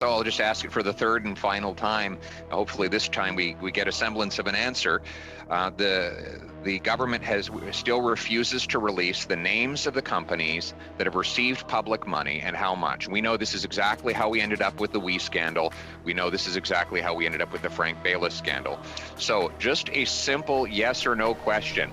So I'll just ask it for the third and final time. Hopefully this time we get a semblance of an answer. The government still refuses to release the names of the companies that have received public money and how much. We know this is exactly how we ended up with the WE scandal. We know this is exactly how we ended up with the Frank Baylis scandal. So just a simple yes or no question.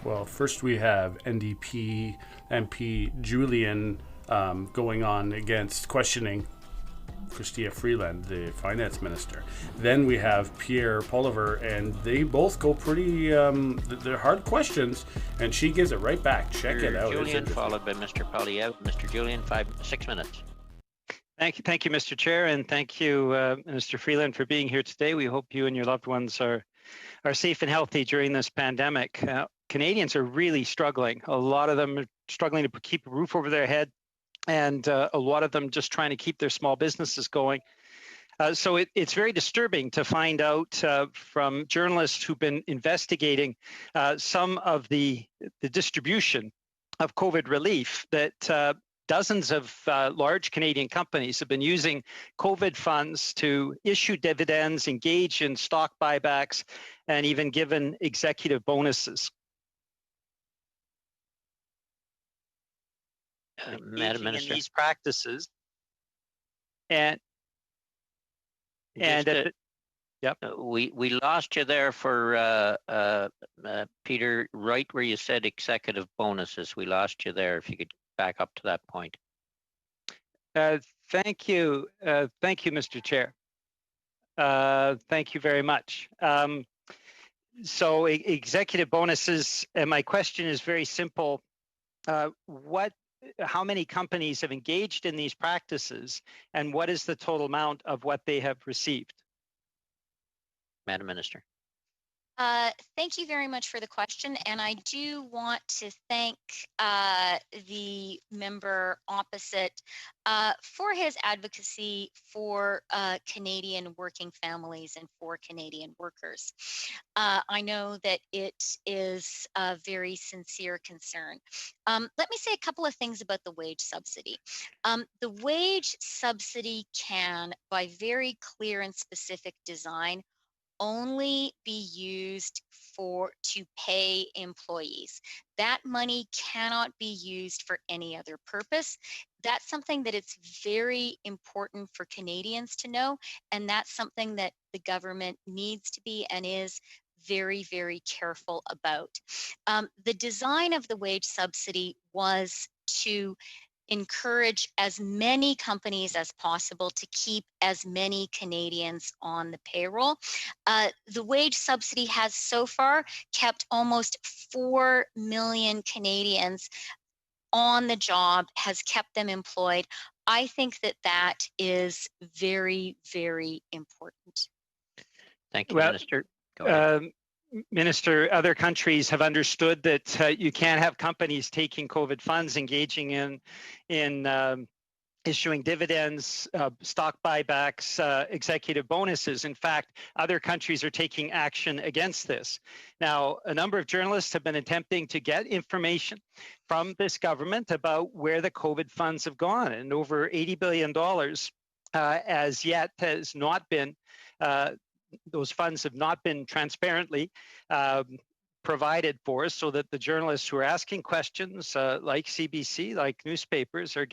Well, first we have NDP MP Julian going on against questioning Chrystia Freeland, the finance minister. Then we have Pierre Poilievre, and they both go pretty, they're hard questions, and she gives it right back. Check it out. Julian, followed by Mr. Poilievre. Mr. Julian, 6 minutes. Thank you, Mr. Chair, and thank you, Mr. Freeland, for being here today. We hope you and your loved ones are safe and healthy during this pandemic. Canadians are really struggling. A lot of them are struggling to keep a roof over their head, and a lot of them just trying to keep their small businesses going. So it's very disturbing to find out from journalists who've been investigating some of the distribution of COVID relief that dozens of large Canadian companies have been using COVID funds to issue dividends, engage in stock buybacks, and even given executive bonuses. Madam Minister, in these practices, and yep, we lost you there for Peter, right where you said executive bonuses. We lost you there. If you could back up to that point. Thank you, Mr. Chair. Thank you very much. So executive bonuses, and my question is very simple. How many companies have engaged in these practices, and what is the total amount of what they have received? Madam Minister. Thank you very much for the question, and I do want to thank the member opposite for his advocacy for Canadian working families and for Canadian workers. I know that it is a very sincere concern. Let me say a couple of things about the wage subsidy. The wage subsidy can, by very clear and specific design, only be used to pay employees. That money cannot be used for any other purpose. That's something that it's very important for Canadians to know, and that's something that the government needs to be and is very, very careful about. The design of the wage subsidy was to encourage as many companies as possible to keep as many Canadians on the payroll. The wage subsidy has so far kept almost 4 million Canadians on the job, has kept them employed. I think that that is very, very important. Thank you, Minister. Go ahead. Minister, other countries have understood that you can't have companies taking COVID funds, engaging in issuing dividends, stock buybacks, executive bonuses. In fact, other countries are taking action against this. Now, a number of journalists have been attempting to get information from this government about where the COVID funds have gone, and over $80 billion as yet has not been those funds have not been transparently provided for us, so that the journalists who are asking questions, like CBC, like newspapers, are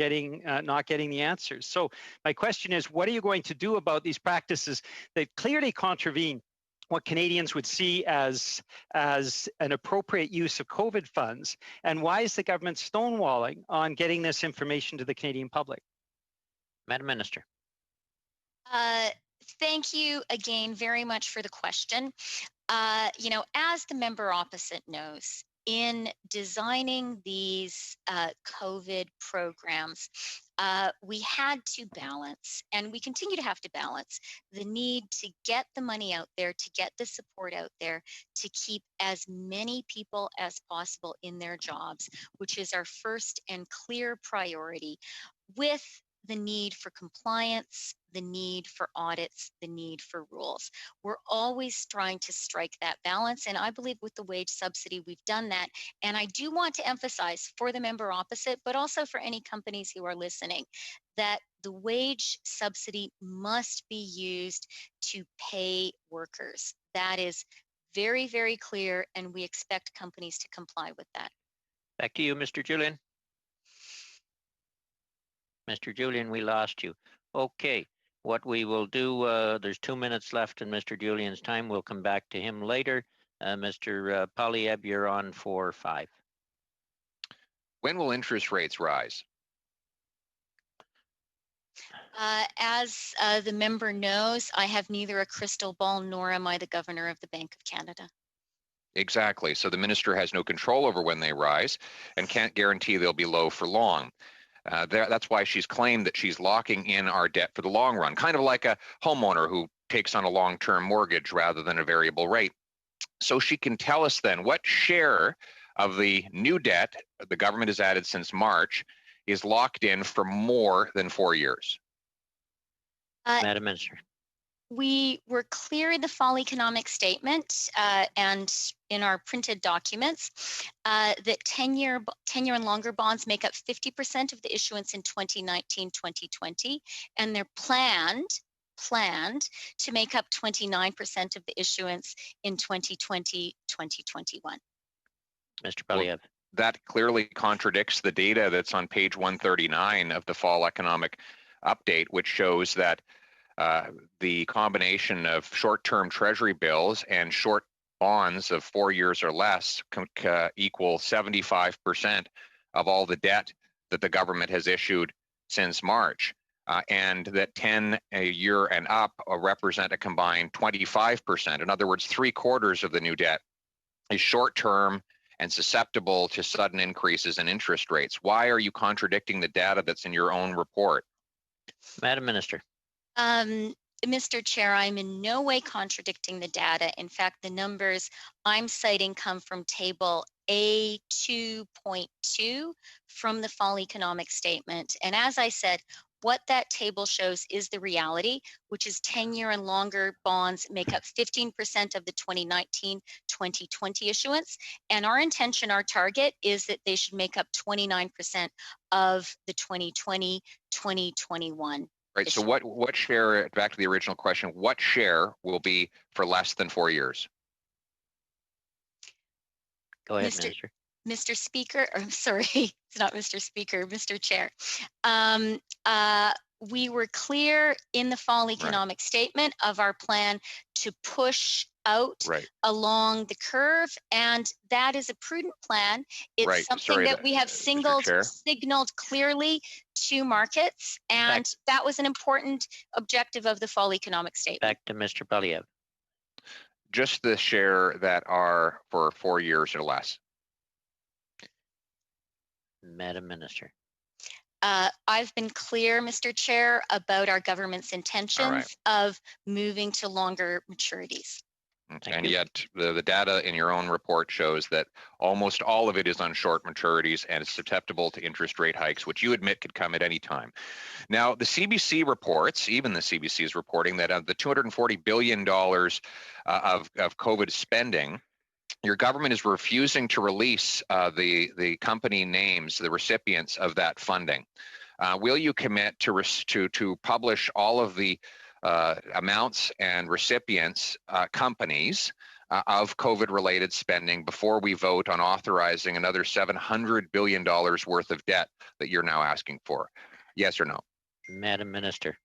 not getting the answers. So my question is, what are you going to do about these practices that clearly contravene what Canadians would see as an appropriate use of COVID funds? And why is the government stonewalling on getting this information to the Canadian public? Madam Minister. Thank you again very much for the question. As the member opposite knows, in designing these COVID programs, we had to balance, and we continue to have to balance, the need to get the money out there, to get the support out there, to keep as many people as possible in their jobs, which is our first and clear priority, with the need for compliance, the need for audits, the need for rules. We're always trying to strike that balance, and I believe with the wage subsidy we've done that. And I do want to emphasize for the member opposite, but also for any companies who are listening, that the wage subsidy must be used to pay workers. That is very, very clear, and we expect companies to comply with that. Back to you, Mr. Julian. Mr. Julian, we lost you. Okay, what we will do, there's 2 minutes left in Mr. Julian's time. We'll come back to him later. Mr. Poilievre, you're on for 5. When will interest rates rise? As the member knows, I have neither a crystal ball nor am I the governor of the Bank of Canada. Exactly. So the minister has no control over when they rise and can't guarantee they'll be low for long. That's why she's claimed that she's locking in our debt for the long run, kind of like a homeowner who takes on a long-term mortgage rather than a variable rate. So she can tell us then what share of the new debt the government has added since March is locked in for more than 4 years. Madam Minister. We were clear in the fall economic statement and in our printed documents that 10-year and longer bonds make up 50% of the issuance in 2019-2020, and they're planned to make up 29% of the issuance in 2020-2021. Mr. Poilievre. That clearly contradicts the data that's on page 139 of the fall economic update, which shows that the combination of short-term treasury bills and short bonds of 4 years or less equal 75% of all the debt that the government has issued since March, and that 10-year and up represent a combined 25%. In other words, 3/4 of the new debt is short-term and susceptible to sudden increases in interest rates. Why are you contradicting the data that's in your own report? Madam Minister. Mr. Chair, I'm in no way contradicting the data. In fact, the numbers I'm citing come from table A2.2 from the fall economic statement. And as I said, what that table shows is the reality, which is 10-year and longer bonds make up 15% of the 2019-2020 issuance. And our intention, our target, is that they should make up 29% of the 2020-2021. Right. So what share, back to the original question, what share will be for less than 4 years? Go ahead, Minister. Mr. Speaker, I'm sorry, it's not Mr. Speaker, Mr. Chair. We were clear in the fall economic statement of our plan to push out along the curve, and that is a prudent plan. It's something that we have signaled clearly to markets, and that was an important objective of the fall economic statement. Back to Mr. Poilievre. Just the share that are for 4 years or less. Madam Minister. I've been clear, Mr. Chair, about our government's intentions of moving to longer maturities. And yet the data in your own report shows that almost all of it is on short maturities and is susceptible to interest rate hikes, which you admit could come at any time. Now, the CBC reports, even the CBC is reporting that of the $240 billion of COVID spending, your government is refusing to release the company names, the recipients of that funding. Will you commit to publish all of the amounts and recipients, companies of COVID-related spending before we vote on authorizing another $700 billion worth of debt that you're now asking for? Yes or no? Madam Minister.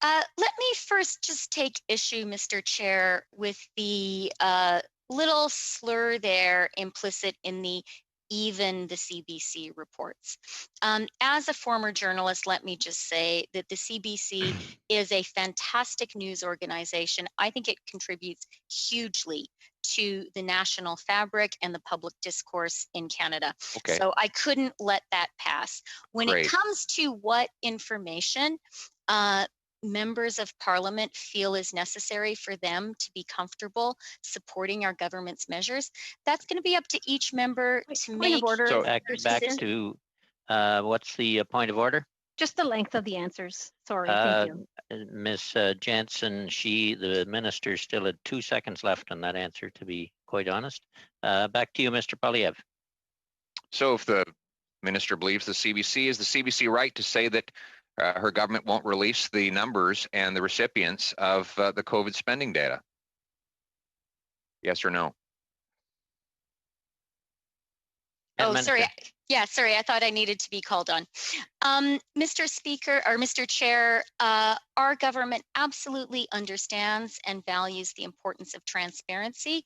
Let me first just take issue, Mr. Chair, with the little slur there implicit in the CBC reports. As a former journalist, let me just say that the CBC is a fantastic news organization. I think it contributes hugely to the national fabric and the public discourse in Canada. So I couldn't let that pass. When it comes to what information members of parliament feel is necessary for them to be comfortable supporting our government's measures, that's going to be up to each member to make. Point of order. So back to what's the point of order? Just the length of the answers. Sorry, thank you. Ms. Jensen, the minister still had 2 seconds left on that answer, to be quite honest. Back to you, Mr. Poilievre. So if the minister believes the CBC, is the CBC right to say that her government won't release the numbers and the recipients of the COVID spending data? Yes or no? Oh, sorry. Yeah, sorry. I thought I needed to be called on. Mr. Speaker or Mr. Chair, our government absolutely understands and values the importance of transparency,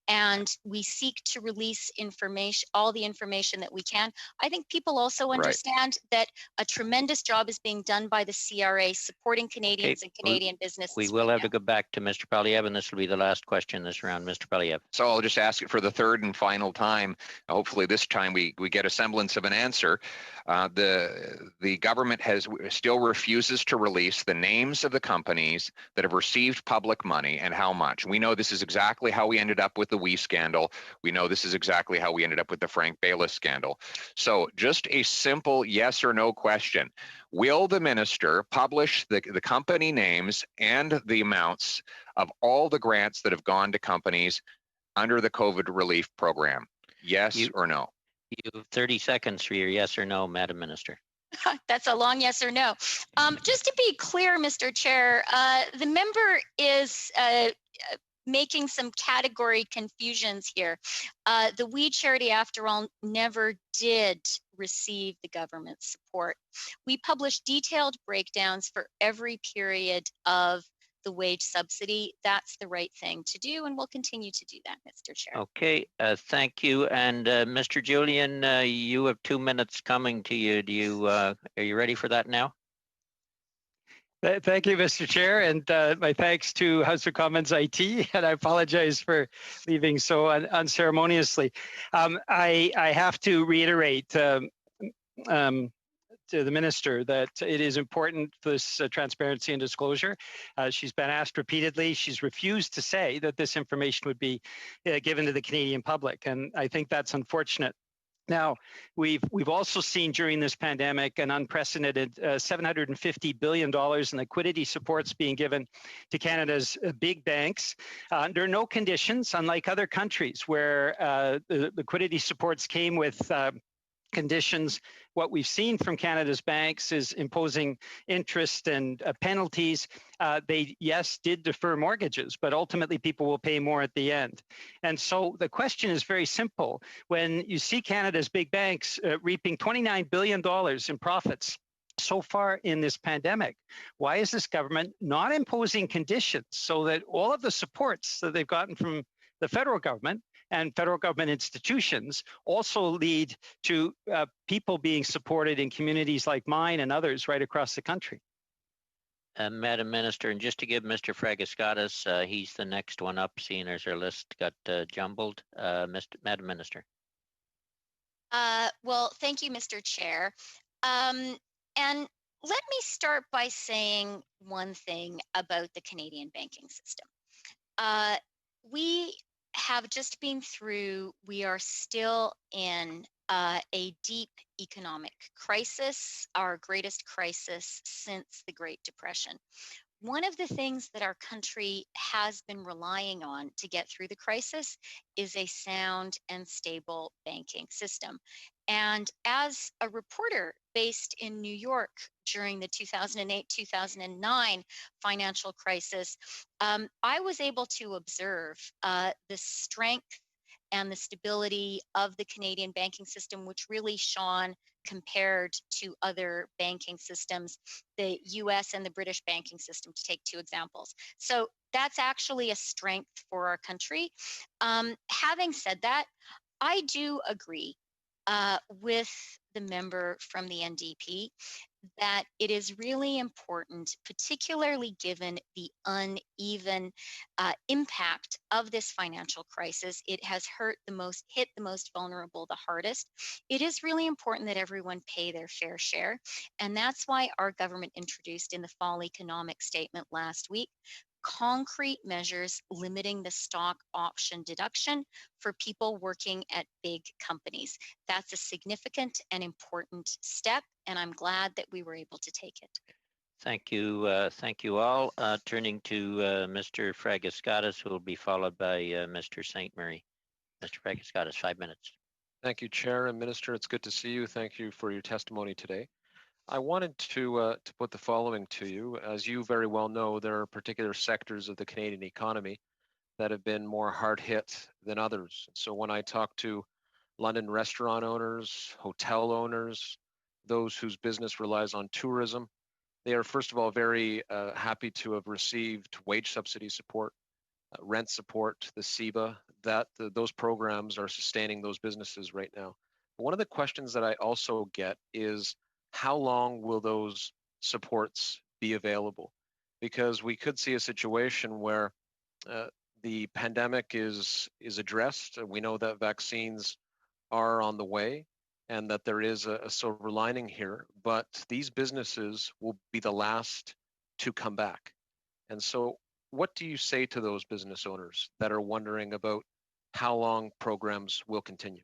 and we seek to release information, all the information that we can. I think people also understand that a tremendous job is being done by the CRA supporting Canadians and Canadian businesses. We will have to go back to Mr. Poilievre, and this will be the last question this round. Mr. Poilievre. So I'll just ask it for the third and final time. Hopefully this time we get a semblance of an answer. The government still refuses to release the names of the companies that have received public money and how much. We know this is exactly how we ended up with the WE scandal. We know this is exactly how we ended up with the Frank Bayless scandal. So just a simple yes or no question. Will the minister publish the company names and the amounts of all the grants that have gone to companies under the COVID relief program? Yes or no? You have 30 seconds for your yes or no, Madam Minister. That's a long yes or no. Just to be clear, Mr. Chair, the member is making some category confusions here. The We Charity, after all, never did receive the government support. We published detailed breakdowns for every period of the wage subsidy. That's the right thing to do, and we'll continue to do that, Mr. Chair. Okay, thank you. And Mr. Julian, you have 2 minutes coming to you. Are you ready for that now? Thank you, Mr. Chair, and my thanks to House of Commons IT, and I apologize for leaving so unceremoniously. I have to reiterate to the minister that it is important, this transparency and disclosure. She's been asked repeatedly. She's refused to say that this information would be given to the Canadian public, and I think that's unfortunate. Now, we've also seen during this pandemic an unprecedented $750 billion in liquidity supports being given to Canada's big banks under no conditions, unlike other countries where the liquidity supports came with conditions. What we've seen from Canada's banks is imposing interest and penalties. They, yes, did defer mortgages, but ultimately people will pay more at the end. And so the question is very simple. When you see Canada's big banks reaping $29 billion in profits so far in this pandemic, why is this government not imposing conditions so that all of the supports that they've gotten from the federal government and federal government institutions also lead to people being supported in communities like mine and others right across the country? Madam Minister, and just to give Mr. Fragiskatis, he's the next one up, seeing as our list got jumbled. Madam Minister. Well, thank you, Mr. Chair. And let me start by saying one thing about the Canadian banking system. We have just been through, we are still in a deep economic crisis, our greatest crisis since the Great Depression. One of the things that our country has been relying on to get through the crisis is a sound and stable banking system. And as a reporter based in New York during the 2008-2009 financial crisis, I was able to observe the strength and the stability of the Canadian banking system, which really shone compared to other banking systems, the US and the British banking system, to take two examples. So that's actually a strength for our country. Having said that, I do agree with the member from the NDP that it is really important, particularly given the uneven impact of this financial crisis. It has hit the most vulnerable the hardest. It is really important that everyone pay their fair share. And that's why our government introduced in the fall economic statement last week concrete measures limiting the stock option deduction for people working at big companies. That's a significant and important step, and I'm glad that we were able to take it. Thank you. Thank you all. Turning to Mr. Fragiskatis, who will be followed by Mr. St. Marie. Mr. Fragiskatis, 5 minutes. Thank you, Chair and Minister. It's good to see you. Thank you for your testimony today. I wanted to put the following to you. As you very well know, there are particular sectors of the Canadian economy that have been more hard hit than others. So when I talk to London restaurant owners, hotel owners, those whose business relies on tourism, they are first of all very happy to have received wage subsidy support, rent support, the CEBA, those programs are sustaining those businesses right now. But one of the questions that I also get is how long will those supports be available? Because we could see a situation where uh, the pandemic is addressed. We know that vaccines are on the way and that there is a silver lining here, but these businesses will be the last to come back. And so what do you say to those business owners that are wondering about how long programs will continue?